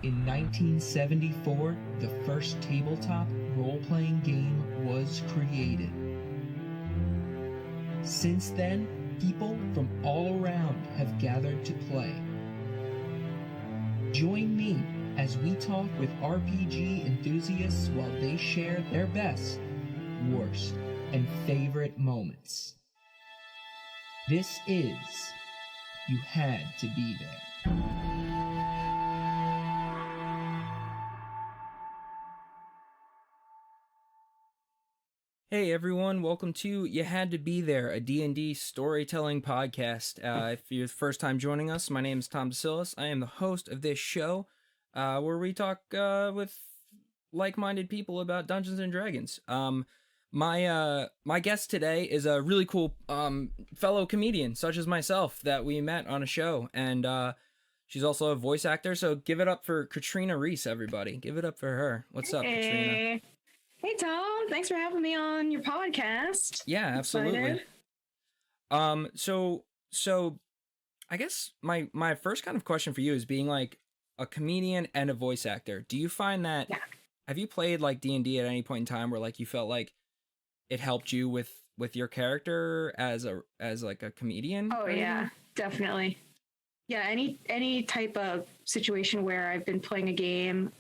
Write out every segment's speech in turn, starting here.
In 1974, the first tabletop role-playing game was created. Since then, people from all around have gathered to play. Join me as we talk with RPG enthusiasts while they share their best, worst, and favorite moments. This is You Had to Be There. Hey everyone, welcome to You Had to Be There, a D&D storytelling podcast. If you're the first time joining us, my name is Tom DeSillis. I am the host of this show, where we talk with like-minded people about Dungeons and Dragons. My guest today is a really cool fellow comedian, such as myself, that we met on a show, and she's also a voice actor. So give it up for Katrina Reese, everybody. Give it up for her. What's up, Katrina? Hey Tom, thanks for having me on your podcast. Yeah, absolutely. So I guess my first kind of question for you is, being like a comedian and a voice actor, do you find that have you played like D&D at any point in time where like you felt like it helped you with your character as like a comedian? Oh yeah, definitely. Yeah, any type of situation where I've been playing a game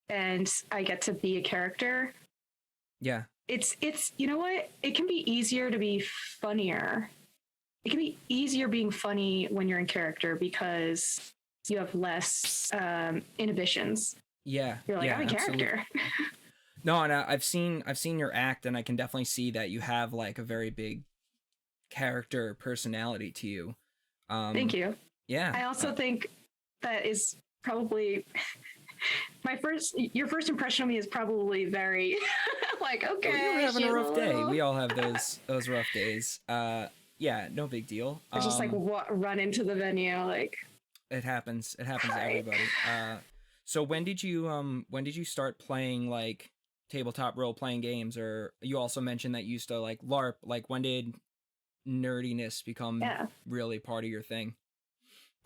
and I get to be a character. Yeah. It's you know what? It can be easier to be funnier. It can be easier being funny when you're in character because you have less inhibitions. Yeah. You're like, yeah, I'm a character. No, and I've seen your act, and I can definitely see that you have like a very big character personality to you. Thank you. Yeah. I also think that is probably your first impression of me is probably very like, okay, you're having a rough day. We all have those rough days. Yeah, no big deal. I just like run into the venue, like it happens to everybody. So when did you start playing like tabletop role playing games? Or you also mentioned that you used to like LARP. Like, when did nerdiness become really part of your thing?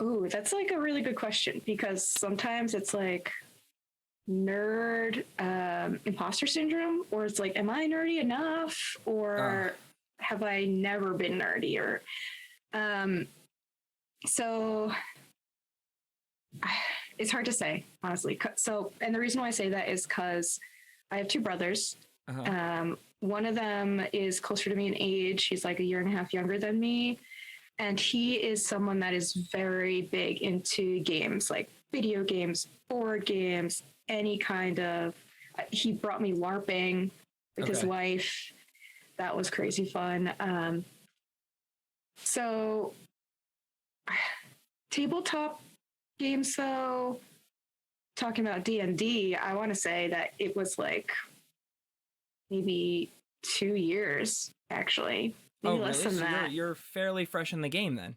Ooh, that's like a really good question, because sometimes it's like nerd imposter syndrome, or it's like, am I nerdy enough, or have I never been nerdy, or so it's hard to say, honestly. So, and the reason why I say that is because I have two brothers. One of them is closer to me in age. He's like a year and a half younger than me. And he is someone that is very big into games, like video games, board games, any kind of. He brought me LARPing with his wife. That was crazy fun. So, tabletop games, though, talking about D&D, I want to say that it was like maybe 2 years, actually. Maybe less than that. You're fairly fresh in the game then.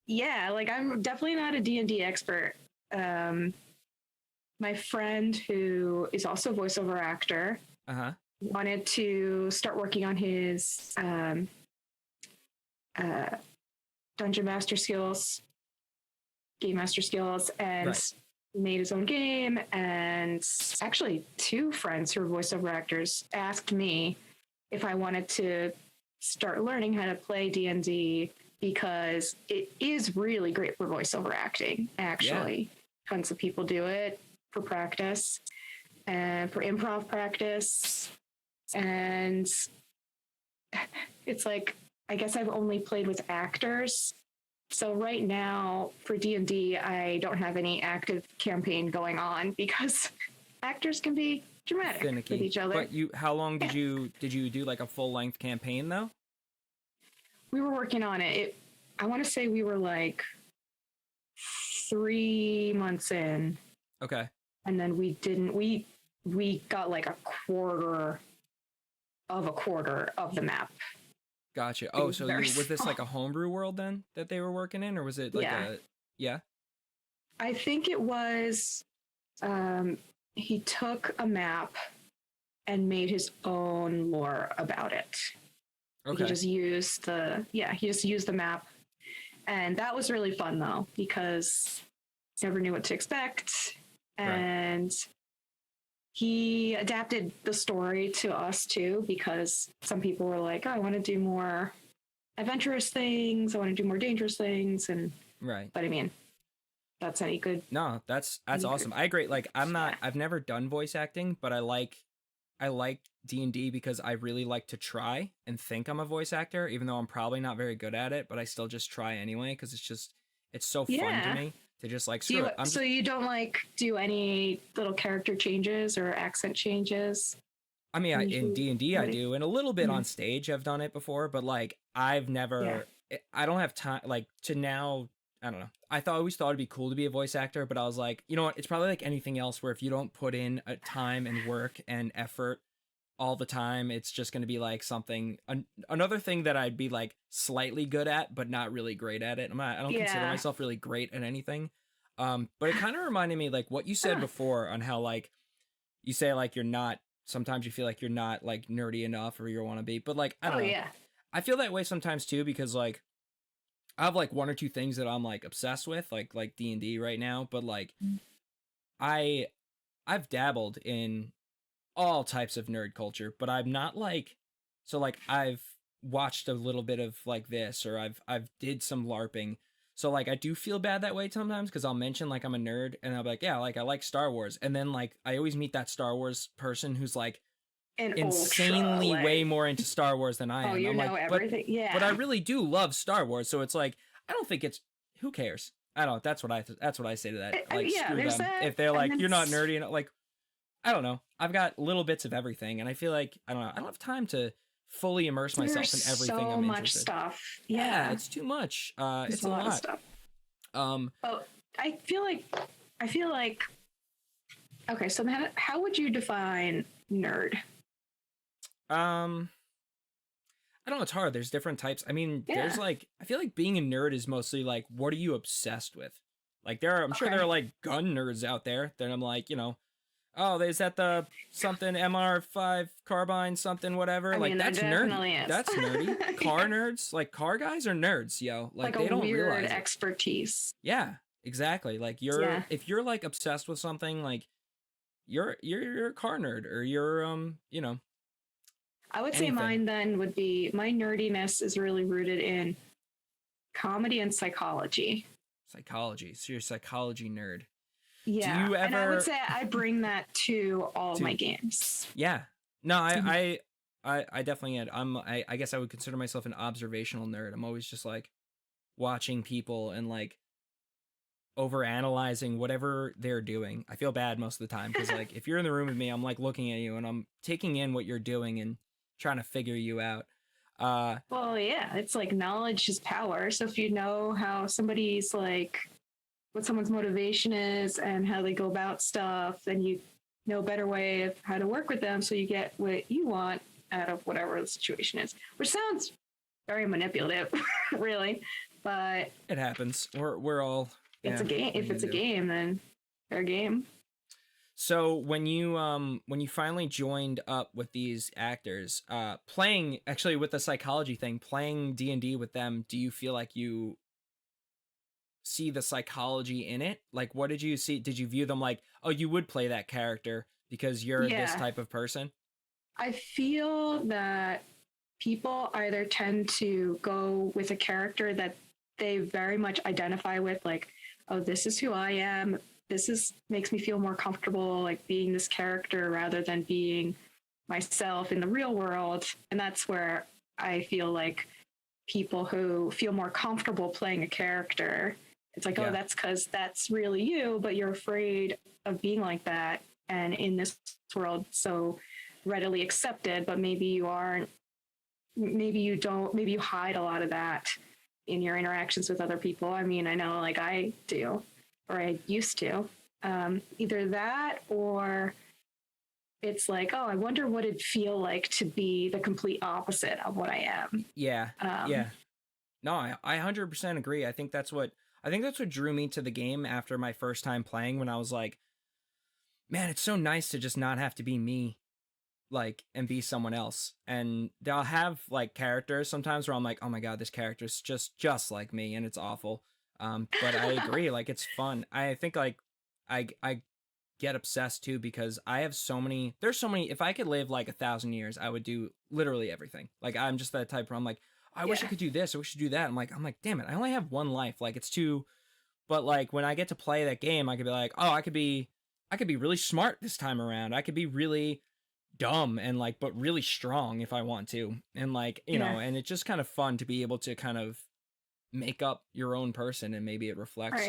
Yeah, like I'm definitely not a D&D expert. My friend, who is also a voiceover actor, wanted to start working on his dungeon master skills, game master skills, and made his own game. And actually, two friends who are voiceover actors asked me if I wanted to start learning how to play D&D, because it is really great for voiceover acting, actually. Tons of people do it for practice and for improv practice. And it's like, I guess I've only played with actors. So right now for D&D, I don't have any active campaign going on because actors can be dramatic with each other. But how long did you do like a full length campaign though? We were working on it. I want to say we were like 3 months in. Okay. And then we got like a quarter of the map. Gotcha. Oh, so was this like a homebrew world then that they were working in, or was it like I think it was, he took a map and made his own lore about it. Okay. He just used the map. And that was really fun though, because never knew what to expect. And he adapted the story to us too, because some people were like, oh, I want to do more adventurous things. I want to do more dangerous things. And but I mean, that's any good. No, that's awesome. I agree. Like, I've never done voice acting, but I like D&D because I really like to try and think I'm a voice actor, even though I'm probably not very good at it, but I still just try anyway, because it's so fun to me to just like, screw it. So you don't like do any little character changes or accent changes? I mean, in D&D I do, and a little bit on stage I've done it before, but like I've never, I don't have time like to now. I don't know. I always thought it'd be cool to be a voice actor, but I was like, you know what? It's probably like anything else where if you don't put in a time and work and effort all the time, it's just going to be like something, another thing that I'd be like slightly good at, but not really great at it. I don't consider myself really great at anything. But it kind of reminded me like what you said before on how like you say like you're not, sometimes you feel like you're not like nerdy enough or you want to be, but like, I don't know. I feel that way sometimes too, because like, I have like one or two things that I'm like obsessed with, like D&D right now, but like I've dabbled in all types of nerd culture, but I'm not like, so like I've watched a little bit of like this, or I've did some LARPing. So like I do feel bad that way sometimes, because I'll mention like I'm a nerd and I'll be like, yeah, like I like Star Wars. And then like I always meet that Star Wars person who's like insanely way more into Star Wars than I am. Oh, you I'm know like, everything. But I really do love Star Wars, so it's like I don't think it's, who cares? I don't know. That's what I say to that. Like, screw them. If they're like, you're not nerdy, and like, I don't know. I've got little bits of everything, and I feel like I don't know. I don't have time to fully immerse myself in everything. So I'm much interested. Stuff. Yeah, it's too much. It's a lot of stuff. I feel like. Okay, so how would you define nerd? I don't know, it's hard. There's different types. I mean, there's like, I feel like being a nerd is mostly like, what are you obsessed with? Like I'm sure there are like gun nerds out there that I'm like, you know, oh, is that the something MR5 carbine, something, whatever. I mean, that's nerdy. That's nerdy. Car nerds, like car guys are nerds, yo. Like they don't realize it. Expertise. Yeah, exactly. Like if you're like obsessed with something, like you're a car nerd, or you're you know. I would say mine then would be, my nerdiness is really rooted in comedy and psychology. Psychology. So you're a psychology nerd. Yeah. Do you ever... And I would say I bring that to all of my games. Yeah. No, I definitely am. I guess I would consider myself an observational nerd. I'm always just like watching people and like overanalyzing whatever they're doing. I feel bad most of the time because like if you're in the room with me, I'm like looking at you and I'm taking in what you're doing and trying to figure you out. Well, yeah, it's like knowledge is power. So if you know how somebody's like, what someone's motivation is and how they go about stuff, then you know a better way of how to work with them so you get what you want out of whatever the situation is, which sounds very manipulative, really, but it happens. We're all... It's a game. If it's a game, then fair game. So when you finally joined up with these actors, playing actually with the psychology thing, playing D&D with them, do you feel like you see the psychology in it? Like, what did you see? Did you view them like, oh, you would play that character because you're this type of person? I feel that people either tend to go with a character that they very much identify with, like, oh, this is who I am. Makes me feel more comfortable, like being this character rather than being myself in the real world. And that's where I feel like people who feel more comfortable playing a character, it's like, oh, that's because that's really you, but you're afraid of being like that. And in this world, so readily accepted, but maybe you aren't, maybe you don't, maybe you hide a lot of that in your interactions with other people. I mean, I know like I do, or I used to, either that or it's like, oh, I wonder what it'd feel like to be the complete opposite of what I am. Yeah. No, I 100% agree. I think that's what drew me to the game after my first time playing, when I was like, man, it's so nice to just not have to be me, like, and be someone else. And they'll have like characters sometimes where I'm like, oh my god, this character's just like me, and it's awful. But I agree, like it's fun. I think like I get obsessed too because I have so many. There's so many. If I could live like 1,000 years, I would do literally everything. Like I'm just that type where I'm like, I wish I could do this. I wish I could do that. I'm like, damn it, I only have one life. Like it's too. But like when I get to play that game, I could be like, oh, I could be really smart this time around. I could be really dumb and like, but really strong if I want to. And like, you know, and it's just kind of fun to be able to kind of make up your own person and maybe it reflects.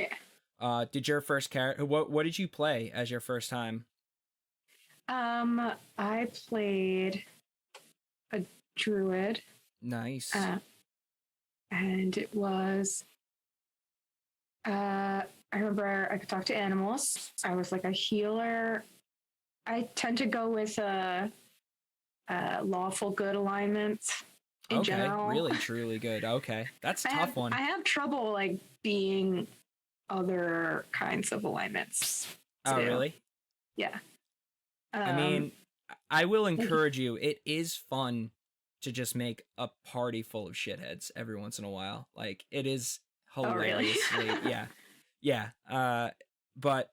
Right. Did your first character, what did you play as your first time? I played a druid. Nice. And it was, I remember I could talk to animals. I was like a healer. I tend to go with lawful good alignment in general. Really, truly good. Okay. That's a tough one. I have trouble like being other kinds of alignments. Oh, really? Yeah. I mean, I will encourage you. It is fun to just make a party full of shitheads every once in a while. Like it is hilariously, yeah. But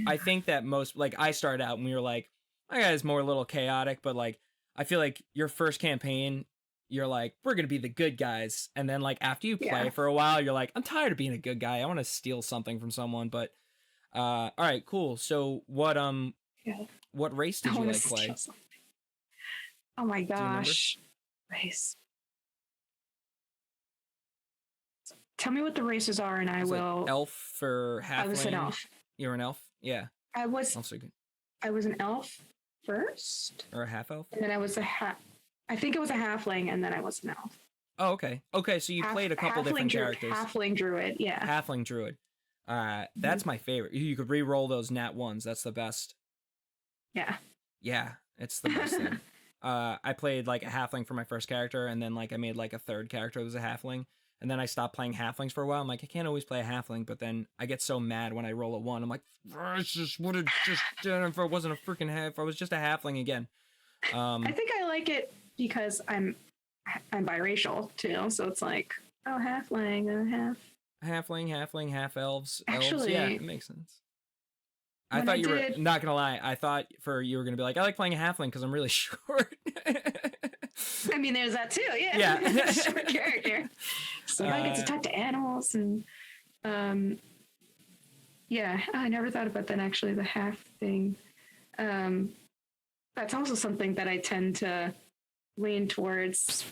I think that most, like I started out and we were like, my guy's more a little chaotic, but like I feel like your first campaign, you're like, we're gonna be the good guys, and then like after you play for a while, you're like, I'm tired of being a good guy. I want to steal something from someone. But all right, cool. So what race did you like play? Oh my gosh, race. Tell me what the races are, and I will. Like elf or halfling? I was an elf. You're an elf, yeah. I was. Also good. I was an elf first, or a half elf, and then I was I think it was a halfling, and then I was an elf. Oh, okay. Okay, so you played a couple different characters. Halfling druid, yeah. Halfling druid. That's my favorite. You could re-roll those nat ones. That's the best. Yeah. Yeah, it's the best thing. I played like a halfling for my first character, and then like I made like a third character that was a halfling, and then I stopped playing halflings for a while. I'm like, I can't always play a halfling, but then I get so mad when I roll a 1. I'm like, I just would have just done if I wasn't a freaking half. I was just a halfling again. I think I like it because I'm biracial too, so it's like halfling and halfling, half elves. Actually, yeah, it makes sense. I thought you were not gonna lie. I thought you were gonna be like, I like playing a halfling because I'm really short. I mean, there's that too. Yeah, yeah. Short character. So I get to talk to animals and, yeah, I never thought about that actually. The half thing. That's also something that I tend to lean towards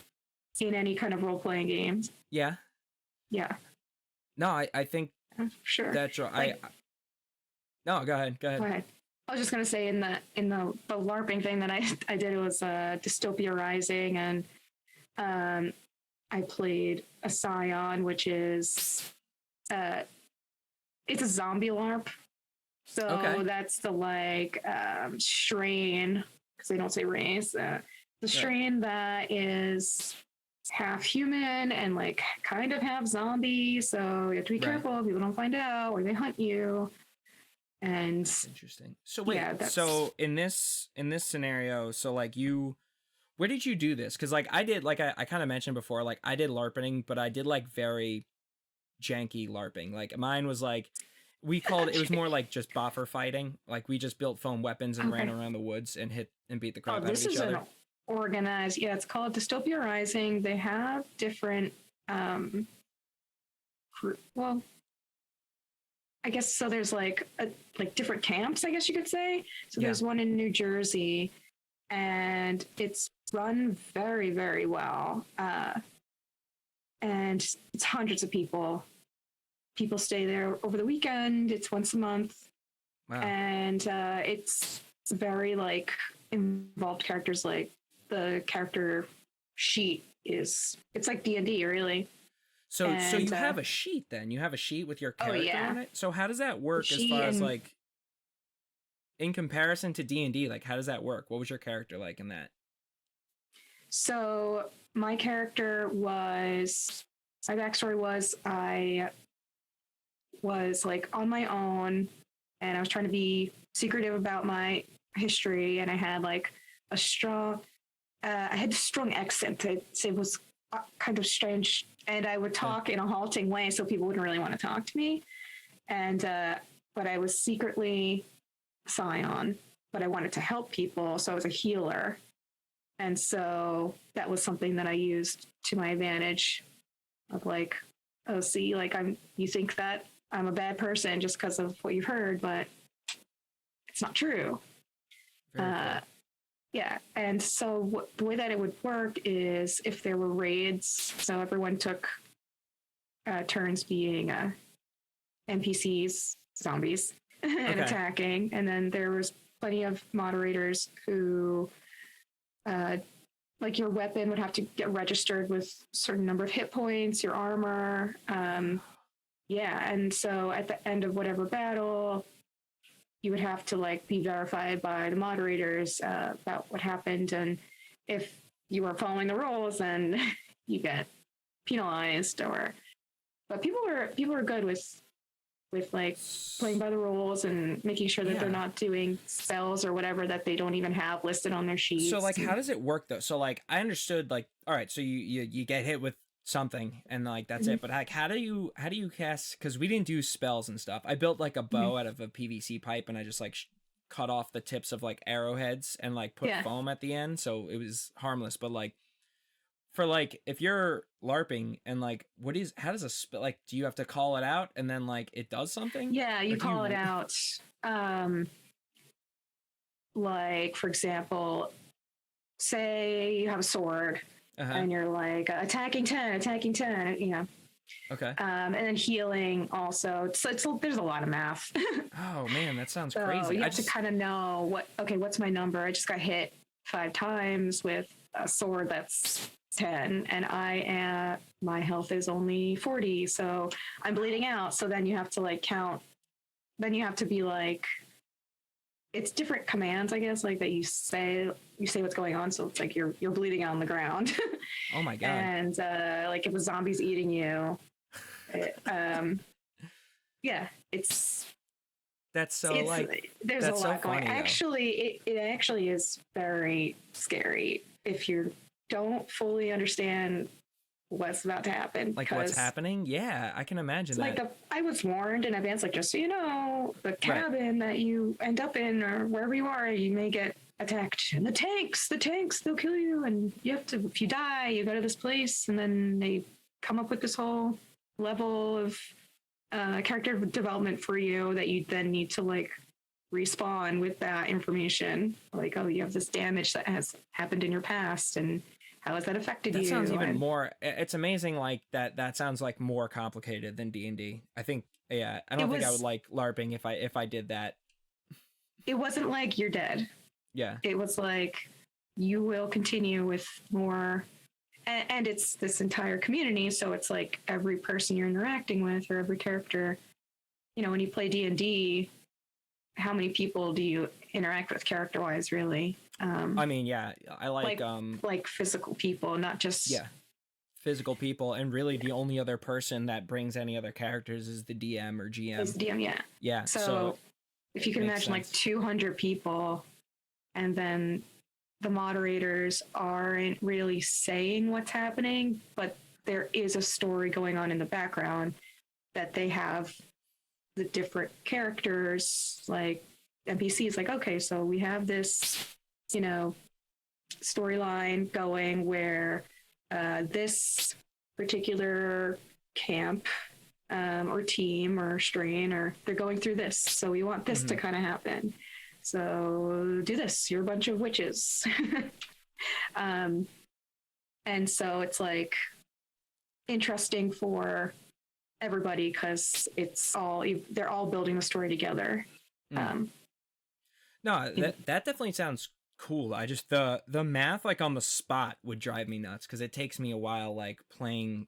in any kind of role playing games. Yeah. Yeah. No, I think sure. That's right. No, go ahead. Go ahead. I was just gonna say in the LARPing thing that I did, it was Dystopia Rising, and I played a Scion, which is it's a zombie LARP. So that's the like strain, because they don't say race. The strain that is half human and like kind of half zombie. So you have to be careful people don't find out or they hunt you. And interesting. So wait, so in this scenario, so like where did you do this? Because like I did, like I kind of mentioned before, like I did LARPing, but I did like very janky LARPing. Like mine was like, we called it was more like just boffer fighting. Like we just built foam weapons and ran around the woods and hit and beat the crap out of each other. This is organized. Yeah, it's called Dystopia Rising. They have different well, I guess so. There's like different camps, I guess you could say. So there's one in New Jersey, and it's run very, very well. And it's hundreds of people. People stay there over the weekend. It's once a month. Wow. And it's very like involved characters. Like the character sheet it's like D&D really. So you have a sheet then? You have a sheet with your character on it? So how does that work as far as like in comparison to D&D? Like how does that work? What was your character like in that? So my character my backstory was I was like on my own and I was trying to be secretive about my history, and I had like a strong accent. I'd say it was kind of strange. And I would talk in a halting way so people wouldn't really want to talk to me. And, but I was secretly Scion, but I wanted to help people. So I was a healer. And so that was something that I used to my advantage of like, oh, see, like you think that I'm a bad person just because of what you've heard, but it's not true. Very cool. Yeah. And so the way that it would work is if there were raids, so everyone took turns being NPCs, zombies, and attacking. And then there was plenty of moderators who, like your weapon would have to get registered with a certain number of hit points, your armor. Yeah. And so at the end of whatever battle, you would have to like be verified by the moderators about what happened. And if you were following the rules, then you get penalized but people were good with like playing by the rules and making sure that they're not doing spells or whatever that they don't even have listed on their sheets. So like, how does it work though? So like, I understood like, all right, so you get hit with something and like that's it, but like how do you cast, because we didn't do spells and stuff. I built like a bow out of a PVC pipe and I just like cut off the tips of like arrowheads and like put foam at the end, so it was harmless. But like for like if you're LARPing and like how does a spell, like do you have to call it out and then like it does something? Yeah, you call it out. Like for example, say you have a sword and you're like attacking 10, you know. Okay. And then healing also. So there's a lot of math. Oh man, that sounds so crazy. You have to kind of know what's my number? I just got hit 5 times with a sword that's 10 and my health is only 40, so I'm bleeding out. So then you have to like count. Then you have to be like, it's different commands, I guess, like that you say what's going on. So it's like you're bleeding out on the ground. Oh my God. And like if a zombie's eating you, yeah, that's so like, there's that's a lot so going. funny, Actually, it actually is very scary if you don't fully understand what's about to happen. Like what's happening? Yeah, I can imagine that. Like I was warned in advance, like just so you know, the cabin that you end up in or wherever you are, you may get attacked. And the tanks, they'll kill you. And you have to, if you die, you go to this place. And then they come up with this whole level of character development for you that you then need to like respawn with that information. Like, oh, you have this damage that has happened in your past and how has that affected you? That sounds even more, it's amazing. Like that sounds like more complicated than D&D. I think, yeah, I don't think I would like LARPing if I did that. It wasn't like you're dead. Yeah. It was like you will continue with more, and it's this entire community. So it's like every person you're interacting with or every character, you know, when you play D&D, how many people do you interact with character wise, really? I mean, yeah, I like physical people, not just physical people. And really the only other person that brings any other characters is the DM or GM. Is the DM, yeah. Yeah. So if you can imagine like 200 people and then the moderators aren't really saying what's happening, but there is a story going on in the background that they have the different characters, like NPCs, like, okay, so we have this, you know, storyline going where this particular camp or team or strain, or they're going through this. So we want this to kind of happen. So do this. You're a bunch of witches. And so it's like interesting for everybody because they're all building the story together. No, that definitely sounds cool. I just the math like on the spot would drive me nuts because it takes me a while like playing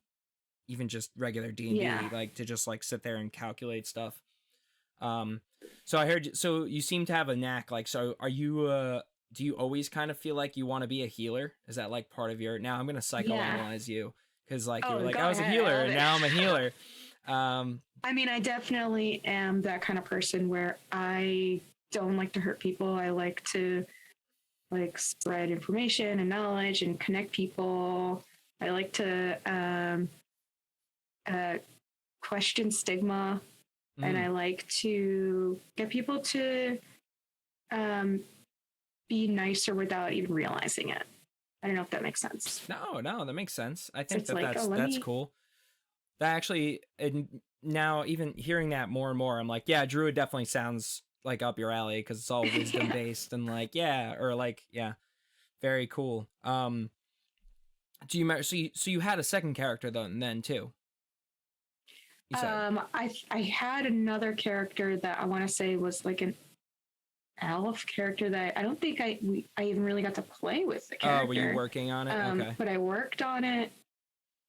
even just regular D&D like to just like sit there and calculate stuff. So I heard, so you seem to have a knack, like, so are you do you always kind of feel like you want to be a healer? Is that like part of your, now I'm gonna psychoanalyze you because like you're like I was a healer and now I'm a healer. I mean, I definitely am that kind of person where I don't like to hurt people. I like to like spread information and knowledge and connect people. I like to question stigma, and I like to get people to be nicer without even realizing it. I don't know if that makes sense. No, that makes sense. I think So that's cool. That actually, now even hearing that more and more, I'm like, yeah, Druid definitely sounds like up your alley because it's all wisdom based and like, very cool. Do you so you had a second character then too? You said. I had another character that I want to say was like an elf character that I don't think I even really got to play with the character. Oh, were you working on it? Okay. But I worked on it,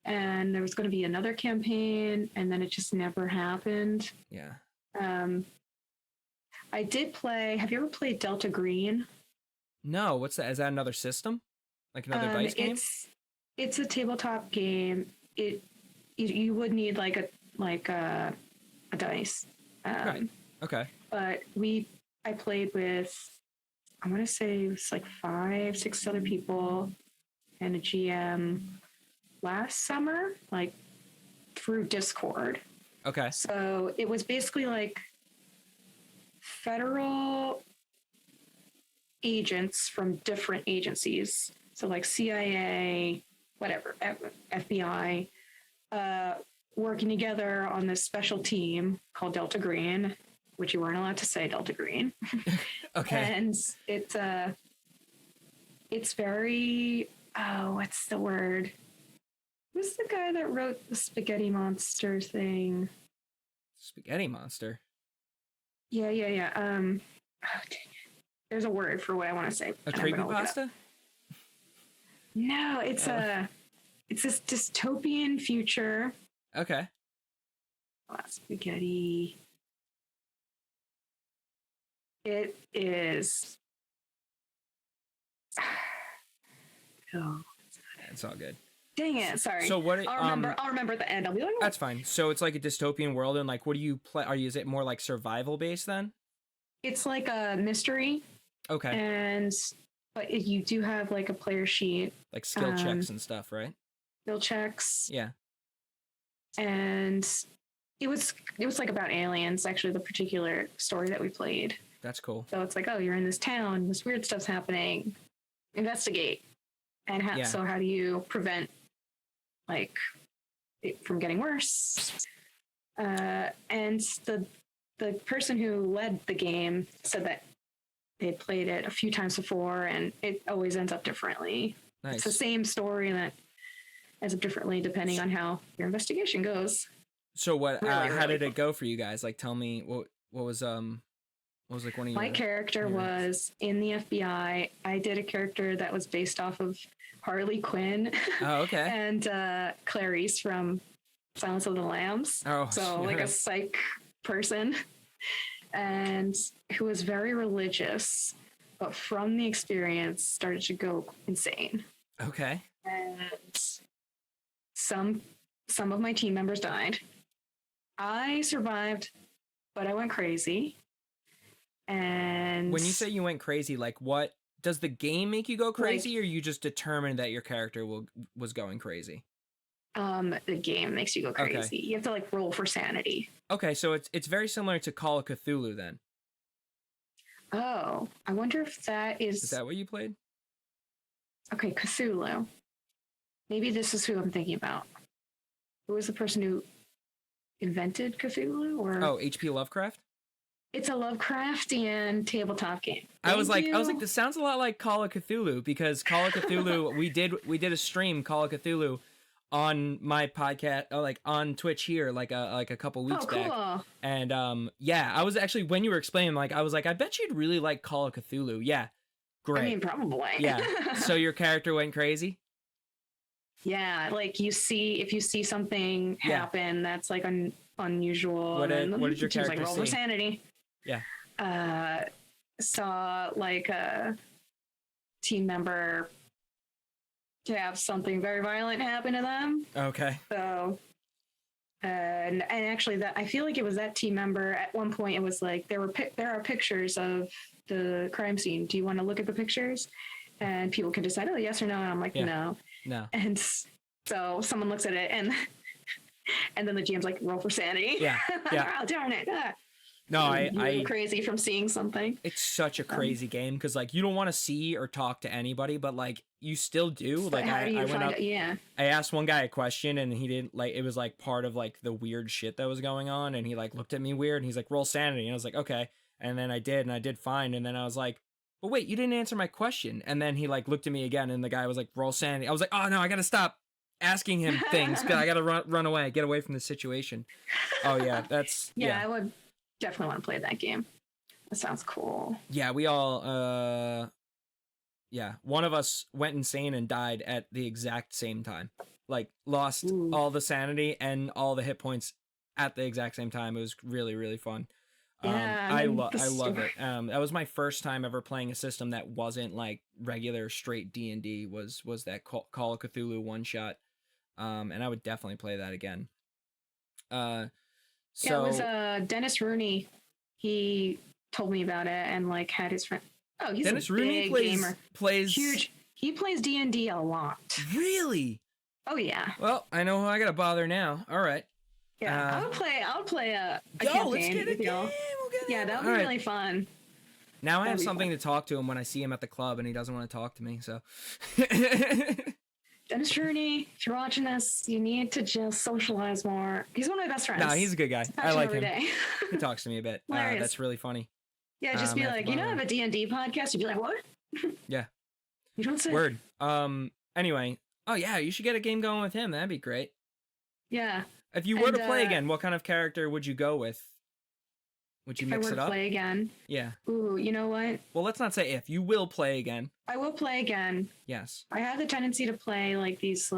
and there was going to be another campaign, and then it just never happened. Yeah. I did play. Have you ever played Delta Green? No. What's that? Is that another system? Like another dice game? It's a tabletop game. You would need like a dice. Right. Okay. But I played with, I want to say it was like 5-6 other people and a GM last summer, like through Discord. Okay. So it was basically like federal agents from different agencies. So like CIA, whatever, FBI, working together on this special team called Delta Green, which you weren't allowed to say Delta Green. Okay. And it's very, what's the word? Who's the guy that wrote the Spaghetti Monster thing? Spaghetti Monster? Yeah. Dang it. There's a word for what I want to say. A creepypasta? No, it's this dystopian future. Okay. Spaghetti. It is. Oh, it's all good. Dang it! Sorry. So what? I'll remember at the end. I'll be like, oh. That's fine. So it's like a dystopian world, and like, what do you play? Is it more like survival based then? It's like a mystery. Okay. But you do have like a player sheet, like skill checks and stuff, right? Skill checks. Yeah. And it was like about aliens. Actually, the particular story that we played. That's cool. So it's like, oh, you're in this town. This weird stuff's happening. Investigate. And so how do you prevent like it from getting worse? And the person who led the game said that they played it a few times before, and it always ends up differently. Nice. It's the same story that ends up differently depending on how your investigation goes. So what? How did it go for you guys? Like, tell me what was like one of your... My character was in the FBI. I did a character that was based off of Harley Quinn. Oh, okay. And Clarice from Silence of the Lambs. Oh, so like a psych person, and who was very religious, but from the experience started to go insane. Okay. And some of my team members died. I survived, but I went crazy. And when you say you went crazy, like what does the game make you go crazy, or you just determined that your character was going crazy? The game makes you go crazy. Okay. You have to like roll for sanity. Okay, so it's very similar to Call of Cthulhu then. Oh, I wonder if that is... Is that what you played? Okay, Cthulhu. Maybe this is who I'm thinking about. Who was the person who invented Cthulhu? Or H.P. Lovecraft? It's a Lovecraftian tabletop game. I was like, this sounds a lot like Call of Cthulhu, because Call of Cthulhu, we did a stream Call of Cthulhu on my podcast, like on Twitch here, like a couple weeks back. And I was actually, when you were explaining, like I was like, I bet you'd really like Call of Cthulhu. Yeah, great. I mean, probably. Yeah. So your character went crazy. Yeah, like if you see something happen that's like unusual. What did your character like roll for sanity? Yeah. Saw like a team member to have something very violent happen to them. Okay. So, and actually, that I feel like it was that team member. At one point, it was like there are pictures of the crime scene. Do you want to look at the pictures? And people can decide, oh, yes or no. And I'm like, no. No. And So someone looks at it and then the GM's like, roll for sanity. Yeah. Oh, darn it. No, I I crazy from seeing something. It's such a crazy game because like you don't want to see or talk to anybody, but like you still do. Like How do you I went find up. it? Yeah. I asked one guy a question and he didn't like. It was like part of like the weird shit that was going on, and he like looked at me weird and he's like, roll sanity, and I was like, okay, and then I did fine, and then I was like, but wait, you didn't answer my question, and then he like looked at me again, and the guy was like, roll sanity. I was like, oh no, I gotta stop asking him things because I gotta run away, get away from the situation. Oh yeah, that's yeah. I would definitely want to play that game. That sounds cool. Yeah, we all one of us went insane and died at the exact same time. Like lost all the sanity and all the hit points at the exact same time. It was really, really fun. Yeah, I love it. That was my first time ever playing a system that wasn't like regular straight D&D, was that Call of Cthulhu one shot. And I would definitely play that again. So it was Dennis Rooney. He told me about it and like had his friend. Oh, he's Dennis a Rooney big gamer. plays huge. He plays D&D a lot. Really? Oh yeah. Well, I know who I gotta bother now. All right. Yeah, I'll play a let's campaign get with y'all. Yeah, that would be really fun. Now I have something to talk to him when I see him at the club, and he doesn't want to talk to me. So, Dennis Rooney, if you're watching this, you need to just socialize more. He's one of my best friends. No, he's a good guy. I like him. Day. He talks to me a bit. That's really funny. Yeah, just be like, I have a D&D podcast. You'd be like, what? Yeah. You don't say. Word. Anyway. Oh yeah, you should get a game going with him. That'd be great. Yeah. If you were to play again, what kind of character would you go with? Would you mix it up? Play again? Yeah. Ooh, you know what? Well, let's not say if. You will play again. I will play again. Yes. I have the tendency to play like these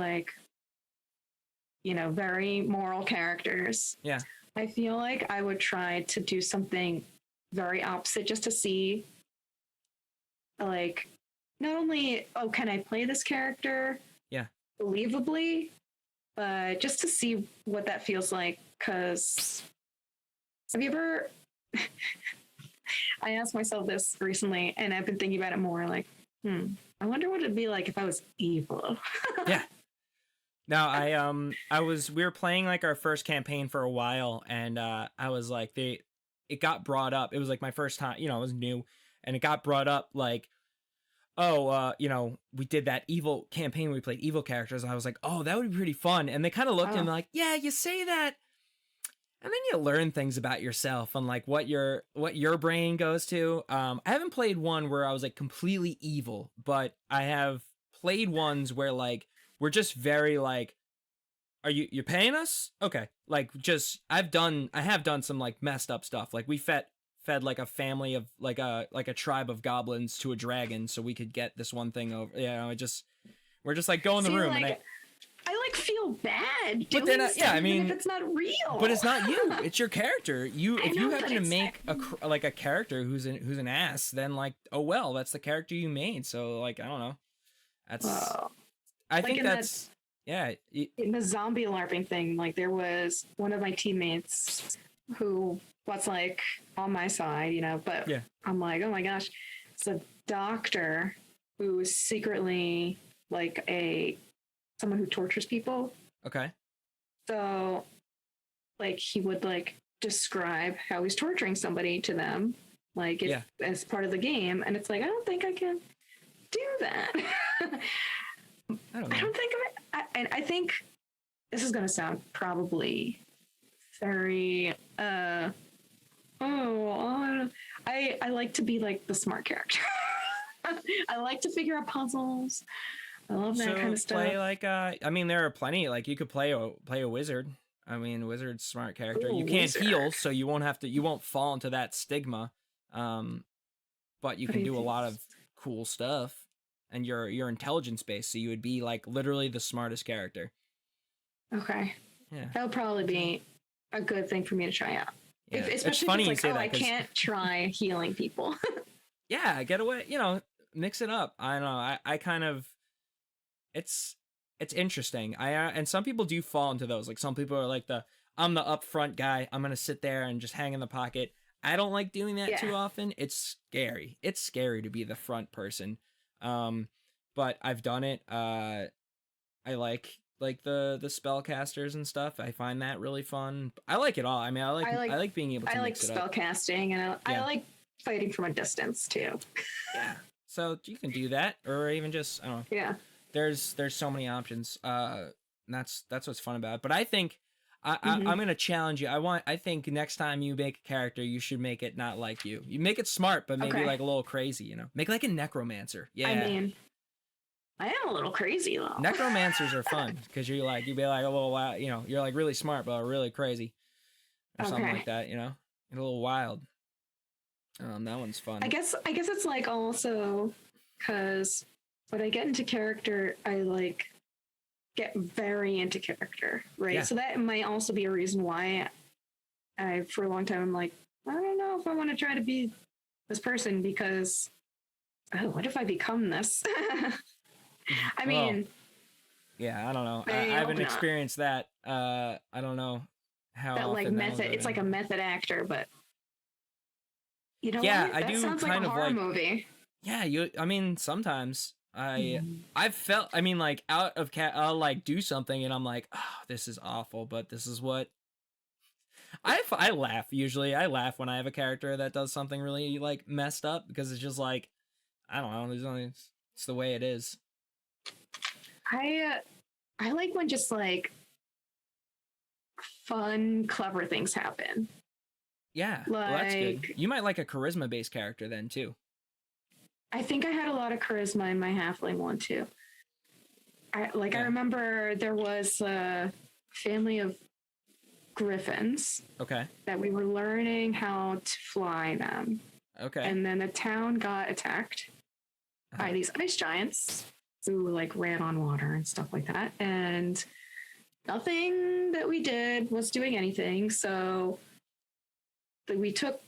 very moral characters. Yeah. I feel like I would try to do something very opposite just to see like not only can I play this character believably, but just to see what that feels like. Because have you ever I asked myself this recently and I've been thinking about it more like I wonder what it'd be like if I was evil. Yeah. No, we were playing like our first campaign for a while, and I was like, it got brought up. It was like my first time, it was new, and it got brought up like, we did that evil campaign. We played evil characters. And I was like, oh, that would be pretty fun. And they kind of looked at me like, yeah, you say that. And then you learn things about yourself and like what your brain goes to. I haven't played one where I was like completely evil, but I have played ones where like we're just very like, you're paying us? Okay. Like just I have done some like messed up stuff. Like we fed like a family of like a tribe of goblins to a dragon so we could get this one thing over. We're just like go in the room like, and I like feel bad, but they're not. Yeah, I mean, if it's not real. But it's not you. It's your character. If you happen to make a character who's an ass, then like, oh well, that's the character you made. So like, I don't know. I think that's in the zombie LARPing thing. Like there was one of my teammates who was like on my side, but I'm like, oh my gosh, it's a doctor who is secretly like someone who tortures people. Okay. So, like, he would like describe how he's torturing somebody to them, like as part of the game, and it's like I don't think I can do that. I don't think of it, and I think this is gonna sound probably very. I like to be like the smart character. I like to figure out puzzles. I love that kind of stuff. Play like there are plenty. Like you could play a wizard. I mean, wizard's smart character. You can't heal, so you won't fall into that stigma. But you can do a lot of cool stuff, and you're intelligence based, so you would be like literally the smartest character. Okay. Yeah. That would probably be a good thing for me to try out. Yeah. Especially it's funny if you it's say like, that. I can't try healing people. Yeah, get away. Mix it up. I don't know. I kind of. It's interesting. And some people do fall into those. Like some people are like I'm the upfront guy. I'm gonna sit there and just hang in the pocket. I don't like doing that too often. It's scary. It's scary to be the front person. But I've done it. I like like the spellcasters and stuff. I find that really fun. I like it all. I mean, I like being able to I like mix it up. spellcasting, and I like fighting from a distance too. Yeah. So you can do that, or even just, I don't know. Yeah. There's so many options. That's what's fun about it. But I think I'm gonna challenge you. I think next time you make a character, you should make it not like you. You make it smart, but maybe like a little crazy. You know, make like a necromancer. Yeah. I mean, I am a little crazy though. Necromancers are fun because you'd be like a little wild. You know, you're like really smart but really crazy, or something like that. You know, and a little wild. That one's fun. I guess it's like also because when I get into character, I like get very into character, right? Yeah. So that might also be a reason why I, for a long time, I'm like, I don't know if I want to try to be this person because, oh, what if I become this? I mean, yeah, I don't know. I haven't experienced that. I don't know how that like method. It's like a method actor, but you know, what? I That do sounds kind like a of horror like movie. Yeah, I mean, sometimes I've felt. I mean, like out of I'll like do something and I'm like, oh, this is awful, but this is what. I laugh usually. I laugh when I have a character that does something really like messed up because it's just like, I don't know. It's the way it is. I like when just like fun, clever things happen. Yeah, well, that's good. You might like a charisma-based character then too. I think I had a lot of charisma in my halfling one too. I remember there was a family of griffins. Okay. That we were learning how to fly them. Okay. And then the town got attacked by these ice giants who like ran on water and stuff like that. And nothing that we did was doing anything. So we took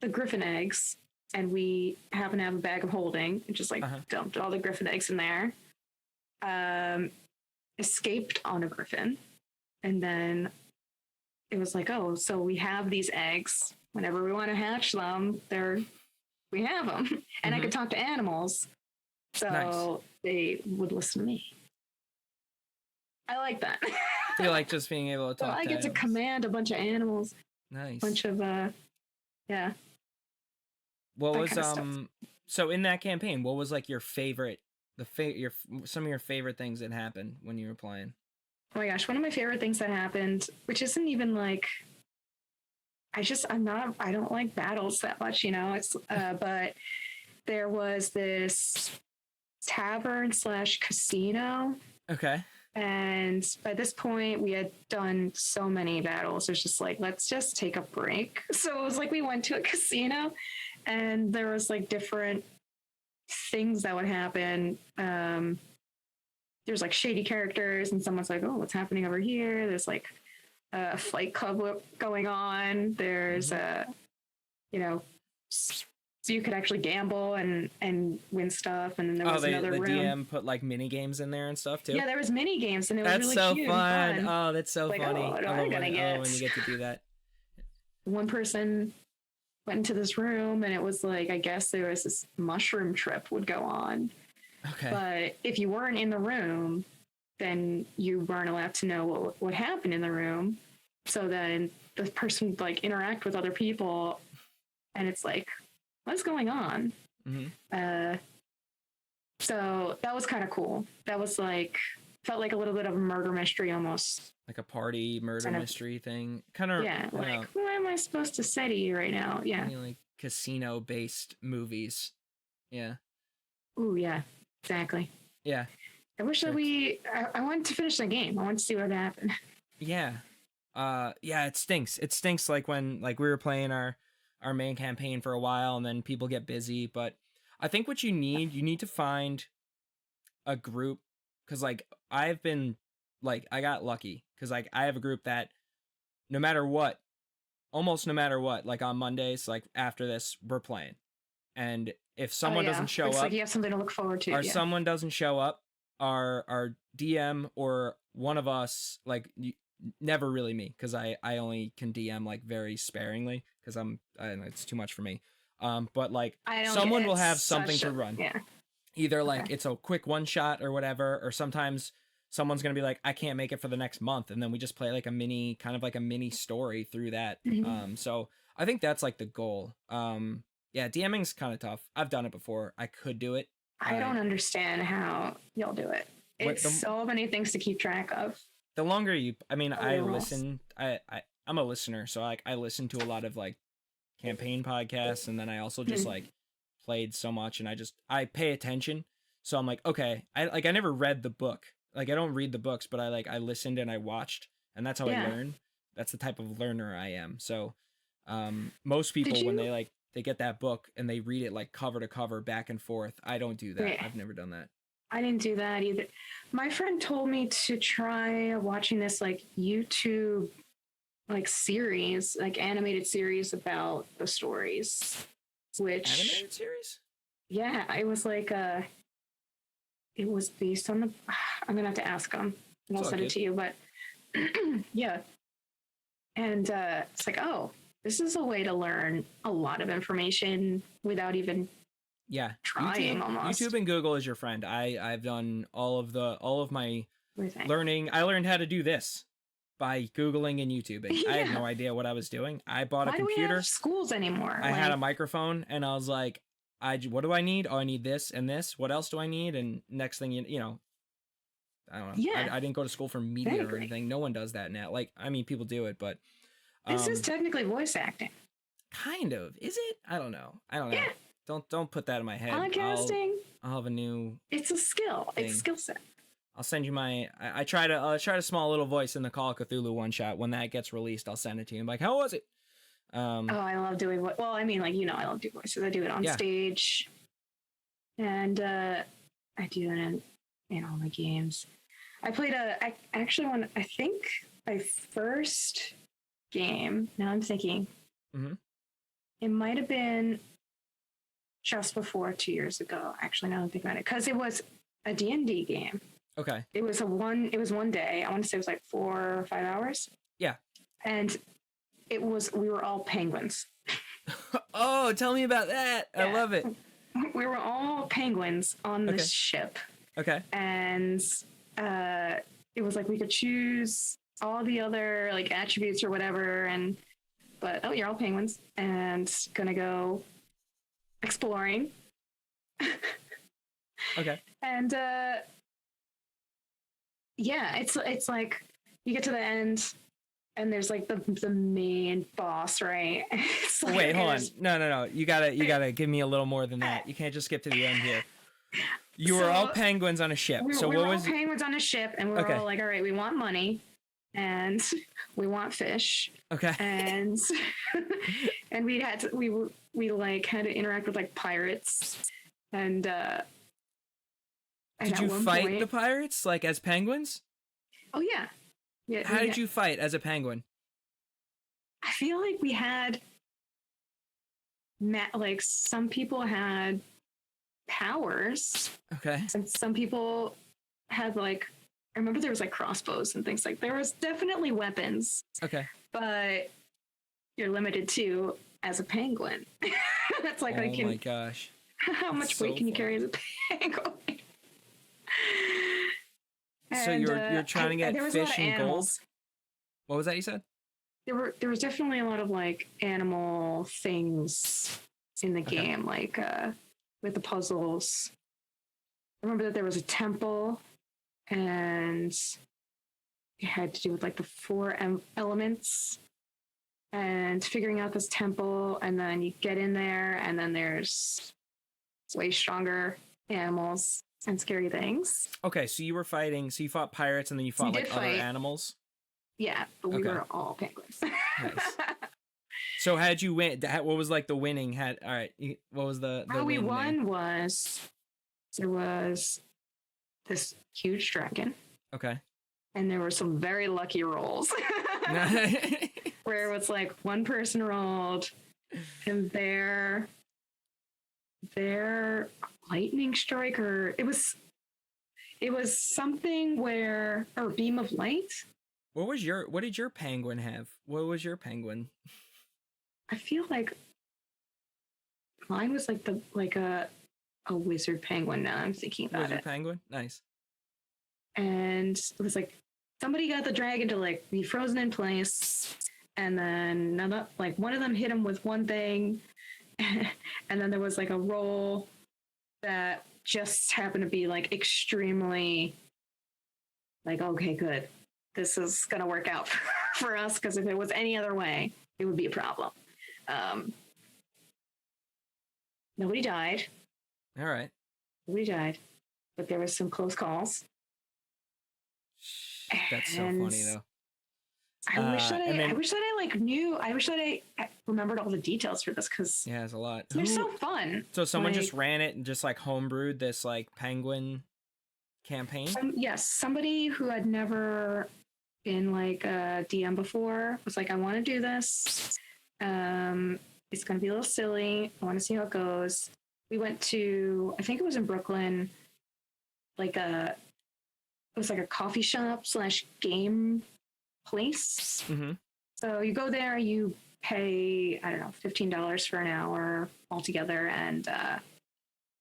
the griffin eggs and we happened to have a bag of holding and just like dumped all the griffin eggs in there. Escaped on a griffin. And then it was like, oh, so we have these eggs. Whenever we want to hatch them, we have them. And I could talk to animals. So they would listen to me. I like that. You like just being able to talk to I get to command a bunch of animals. Nice. Bunch of, yeah. What was, so in that campaign, what was like your favorite, some of your favorite things that happened when you were playing? Oh my gosh, one of my favorite things that happened, which isn't even like, I don't like battles that much, you know, it's, but there was this tavern / casino. Okay. And by this point we had done so many battles. It's just like, let's just take a break. So it was like, we went to a casino and there was like different things that would happen. There's like shady characters and someone's like, oh, what's happening over here? There's like a fight club going on. There's so you could actually gamble and win stuff. And then there was another room. The DM put like mini games in there and stuff too. Yeah, there was mini games and it was that's really so cute fun. and fun. Oh, that's so like, funny. Oh, what I am I gonna get? when you get to do that. One person went into this room and it was like, I guess there was this mushroom trip would go on. Okay. But if you weren't in the room, then you weren't allowed to know what happened in the room. So then the person would like interact with other people and it's like, what's going on? So that was kind of cool. That was like, felt like a little bit of a murder mystery almost. Like a party murder mystery thing. Kind of. Yeah. Like, what am I supposed to say to you right now? Yeah. I mean, like casino based movies. Yeah. Ooh, yeah. Exactly. Yeah. I wish that I wanted to finish the game. I wanted to see what happened. Yeah. Yeah, it stinks. It stinks like when like we were playing our main campaign for a while and then people get busy. But I think what you need to find a group, because like I've been like, I got lucky because like I have a group that almost no matter what, like on Mondays, like after this, we're playing. And if someone doesn't show up, like you have something to look forward to. Or someone doesn't show up, our DM or one of us, like never really me, because I only can DM like very sparingly because I don't know, it's too much for me. But like someone will have something to run. Yeah. Either like it's a quick one shot or whatever, or sometimes someone's going to be like, I can't make it for the next month. And then we just play like a mini story through that. So I think that's like the goal. Yeah, DMing's kind of tough. I've done it before. I could do it. I don't understand how y'all do it. It's so many things to keep track of. The longer I listen, I'm a listener. So I listen to a lot of like campaign podcasts, and then I also just like played so much, and I pay attention. So I'm like, okay, I never read the book. Like I don't read the books, but I listened and I watched, and that's how I learn. That's the type of learner I am. So most people when they get that book and they read it like cover to cover back and forth, I don't do that. Right. I've never done that. I didn't do that either. My friend told me to try watching this like YouTube like series, like animated series about the stories. Which animated series? Yeah, it was like it was based on the I'm gonna have to ask them and I'll send it to you, but yeah. And it's like, oh, this is a way to learn a lot of information without even trying. Almost YouTube and Google is your friend. I've done all of my learning. I learned how to do this by Googling and YouTubing. I had no idea what I was doing. I bought a computer. Why do we have schools anymore? I had a microphone and I was like, what do I need? Oh, I need this and this. What else do I need? And next thing you know, I don't know. Yeah. I didn't go to school for media or anything. No one does that now. Like, I mean, people do it, but this is technically voice acting. Kind of. Is it? I don't know. Yeah. Don't put that in my head. Podcasting. I'll have a new. It's a skill. It's a skill set. I'll send you I tried a small little voice in the Call of Cthulhu one shot. When that gets released, I'll send it to you. I'm like, how was it? I love doing I love doing voices. I do it on stage, and I do that in all my games. I played I think my first game. Now I'm thinking, it might have been just before 2 years ago. Actually, now I'm thinking about it, because it was a D&D game. Okay. It was one day. I want to say it was like 4 or 5 hours. Yeah. And we were all penguins. Oh, tell me about that. Yeah. I love it. We were all penguins on this ship. Okay. And it was like we could choose all the other like attributes or whatever, but you're all penguins and gonna go exploring. Okay. And it's like you get to the end and there's like the main boss, right? Like, wait, hold on. No. You gotta give me a little more than that. You can't just skip to the end here. You were all penguins on a ship. We were all penguins on a ship, and we were all like, all right, we want money and we want fish. Okay. And and we had to interact with like pirates, and did you fight the pirates like as penguins? Oh yeah. Yeah. How did you fight as a penguin? I feel like we had like some people had powers. Okay. And some people had like, I remember there was like crossbows and things like, there was definitely weapons. Okay. But you're limited to as a penguin. That's like, oh my gosh. How much weight can you carry as a penguin? So you're trying to get fish and gold? What was that you said? There was definitely a lot of like animal things in the game, like with the puzzles. I remember that there was a temple, and it had to do with like the 4 elements and figuring out this temple, and then you get in there, and then there's way stronger animals and scary things. Okay, so you fought pirates, and then you fought like other animals? Yeah, but we were all penguins. Nice. So how'd you win? What was like the winning? All right, what was the how we won was there was this huge dragon. Okay. And there were some very lucky rolls. Where it was like one person rolled, and their lightning strike, or it was something where, or beam of light. What did your penguin have? What was your penguin? I feel like mine was like a wizard penguin. Now I'm thinking about wizard penguin, nice. and it was like somebody got the dragon to like be frozen in place, and then one of them hit him with one thing, and then there was like a roll that just happened to be like extremely like, okay, good, this is gonna work out for us, because if it was any other way, it would be a problem. Nobody died. All right. Nobody died, but there was some close calls. That's so funny though. I wish that I remembered all the details for this, because yeah, it's a lot. They're so fun. So someone just ran it and just like homebrewed this like penguin campaign? Yes, somebody who had never been like a DM before was like, I want to do this. It's going to be a little silly. I want to see how it goes. We went to, I think it was in Brooklyn, it was like a coffee shop / game place. Mm-hmm. So you go there, you pay, I don't know, $15 for an hour altogether, and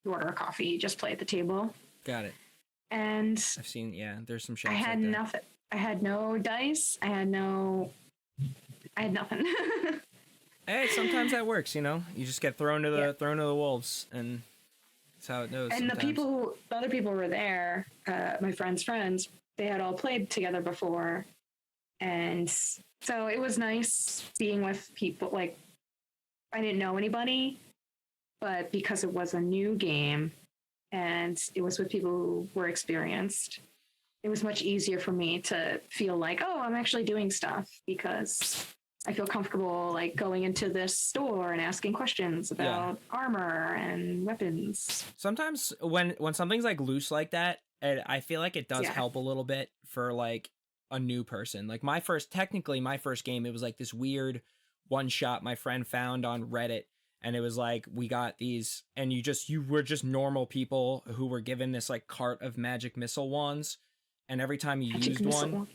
you order a coffee, you just play at the table. Got it. And I've seen, yeah, there's some shops. I had nothing. I had no dice. I had nothing. Hey, sometimes that works, you know. You just get thrown to the wolves, and that's how it goes. And sometimes. the other people who were there, my friends' friends, they had all played together before, and so it was nice being with people. Like, I didn't know anybody, but because it was a new game, and it was with people who were experienced, it was much easier for me to feel like, oh, I'm actually doing stuff, because I feel comfortable like going into this store and asking questions about armor and weapons. Sometimes when something's like loose like that, I feel like it does help a little bit for like a new person. Like my first game, it was like this weird one shot my friend found on Reddit, and it was like, we got these, and you were just normal people who were given this like cart of magic missile wands, and every time you used one.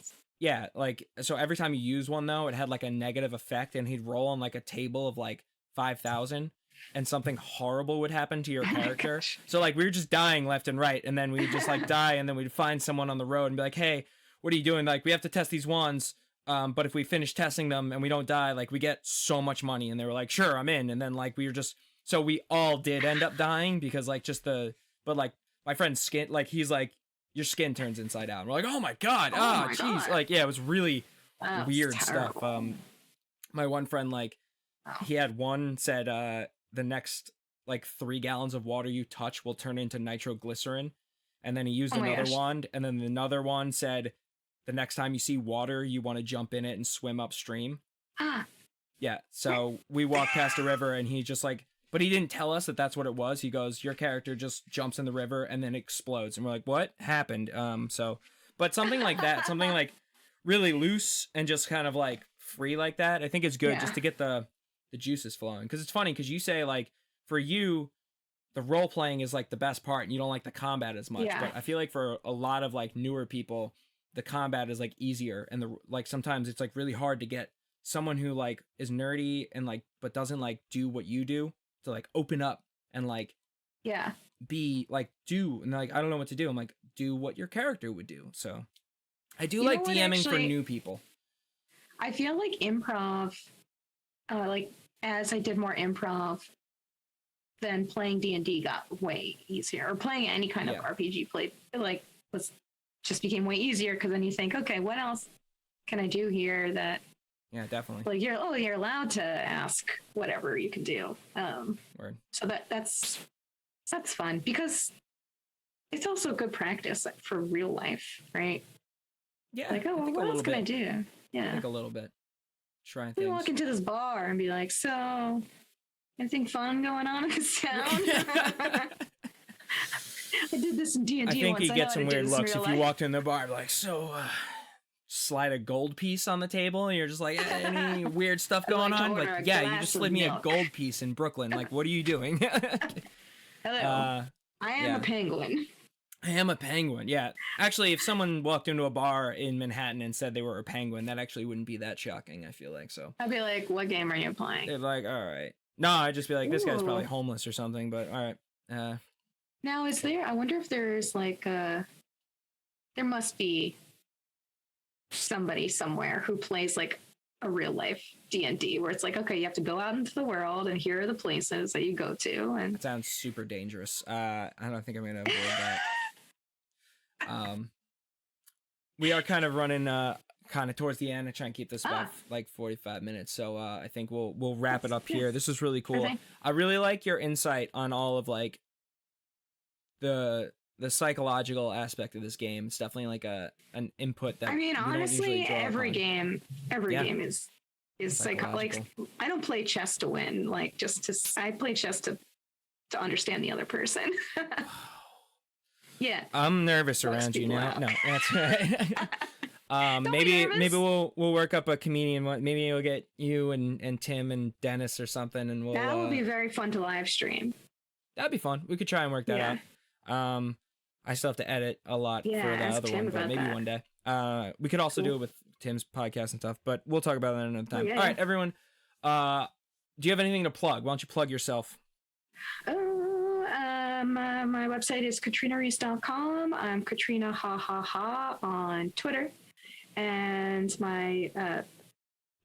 Yeah, like, so every time you use one, though, it had, like, a negative effect, and he'd roll on, like, a table of, like, 5,000, and something horrible would happen to your character. So, like, we were just dying left and right, and then we'd just, like, die, and then we'd find someone on the road and be like, hey, what are you doing? Like, we have to test these wands, but if we finish testing them and we don't die, like, we get so much money. And they were like, sure, I'm in. And then, like, we were just, so we all did end up dying, because, like, but, like, my friend's skin, like, he's like, your skin turns inside out. And we're like, oh my god, jeez. Like, yeah, it was really weird stuff. My one friend, like, he had one said, the next, like, 3 gallons of water you touch will turn into nitroglycerin. And then he used another wand, and then another one said, the next time you see water, you want to jump in it and swim upstream. Yeah, so we walked past a river, and he just, like, but he didn't tell us that that's what it was. He goes, your character just jumps in the river and then explodes. And we're like, what happened? But something like that, something like really loose and just kind of like free like that, I think it's good just to get the juices flowing. Because it's funny, because you say, like, for you, the role playing is like the best part, and you don't like the combat as much. But I feel like for a lot of like newer people, the combat is like easier. And like sometimes it's like really hard to get someone who like is nerdy and like, but doesn't like do what you do, to like open up and like be like do, and like, I don't know what to do. I'm like, do what your character would do. So I do like DMing for new people. I feel like improv, like as I did more improv, then playing D&D got way easier, or playing any kind of RPG became way easier, because then you think, okay, what else can I do here that yeah, definitely. Like you're allowed to ask whatever you can do. Word. So that's fun, because it's also good practice for real life, right? Yeah. Like, oh, well, what else can I do? Yeah. I think a little bit. Try things. We walk into this bar and be like, so, anything fun going on in this town? I did this in D&D once. I think you get some weird looks if you walked in the bar, like, so. Slide a gold piece on the table, and you're just like, any weird stuff going on? Like, yeah, you just slid me a gold piece in Brooklyn. Like, what are you doing? Hello. I am a penguin. I am a penguin. Yeah. Actually, if someone walked into a bar in Manhattan and said they were a penguin, that actually wouldn't be that shocking, I feel like. So I'd be like, what game are you playing? They're like, all right. No, I'd just be like, this guy's probably homeless or something, but all right. Now, I wonder if there's like there must be somebody somewhere who plays like a real life D&D where it's like, okay, you have to go out into the world and here are the places that you go to. And that sounds super dangerous. I don't think I'm going to avoid that. We are kind of running kind of towards the end and try and keep this about like 45 minutes. So I think we'll wrap it up here. This was really cool. Okay. I really like your insight on all of like the psychological aspect of this game. It's definitely like an input that I mean, we don't honestly, usually draw every upon. game is like, I don't play chess to win, like I play chess to understand the other person. Yeah. I'm nervous around you now. No, that's right. Maybe we'll work up a comedian one. Maybe we'll get you and Tim and Dennis or something, and that will be very fun to live stream. That'd be fun. We could try and work that out. I still have to edit a lot for the other Tim one, but maybe one day. We could also do it with Tim's podcast and stuff, but we'll talk about that another time. All right, everyone. Do you have anything to plug? Why don't you plug yourself? My website is katrinareese.com. I'm Katrina on Twitter, and my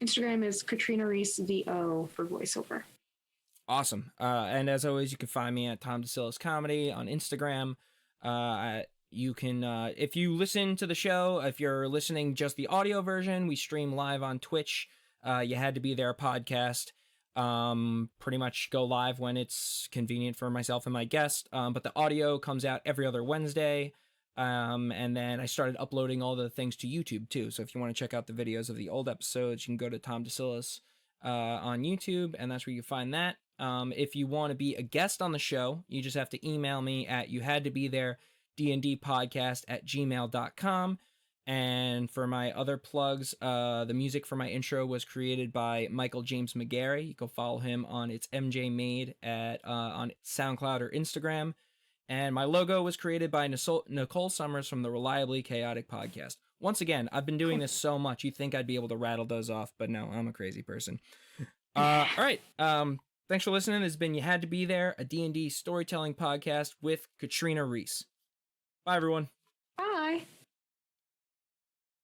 Instagram is Katrina Reese VO for voiceover. Awesome. And as always, you can find me at Tom DeSillis Comedy on Instagram. You can, if you listen to the show, if you're listening just the audio version, we stream live on Twitch. You Had to Be There podcast. Pretty much go live when it's convenient for myself and my guest. But the audio comes out every other Wednesday. And then I started uploading all the things to YouTube too. So if you want to check out the videos of the old episodes, you can go to Tom DeSillis on YouTube, and that's where you find that. If you want to be a guest on the show, you just have to email me at youhadtobethere@gmail.com. And for my other plugs, the music for my intro was created by Michael James McGarry. You can follow him on It's MJ Made on SoundCloud or Instagram. And my logo was created by Nicole Summers from the Reliably Chaotic podcast. Once again, I've been doing this so much, you'd think I'd be able to rattle those off, but no, I'm a crazy person. All right. Thanks for listening. This has been You Had to Be There, a D&D storytelling podcast with Katrina Reese. Bye, everyone.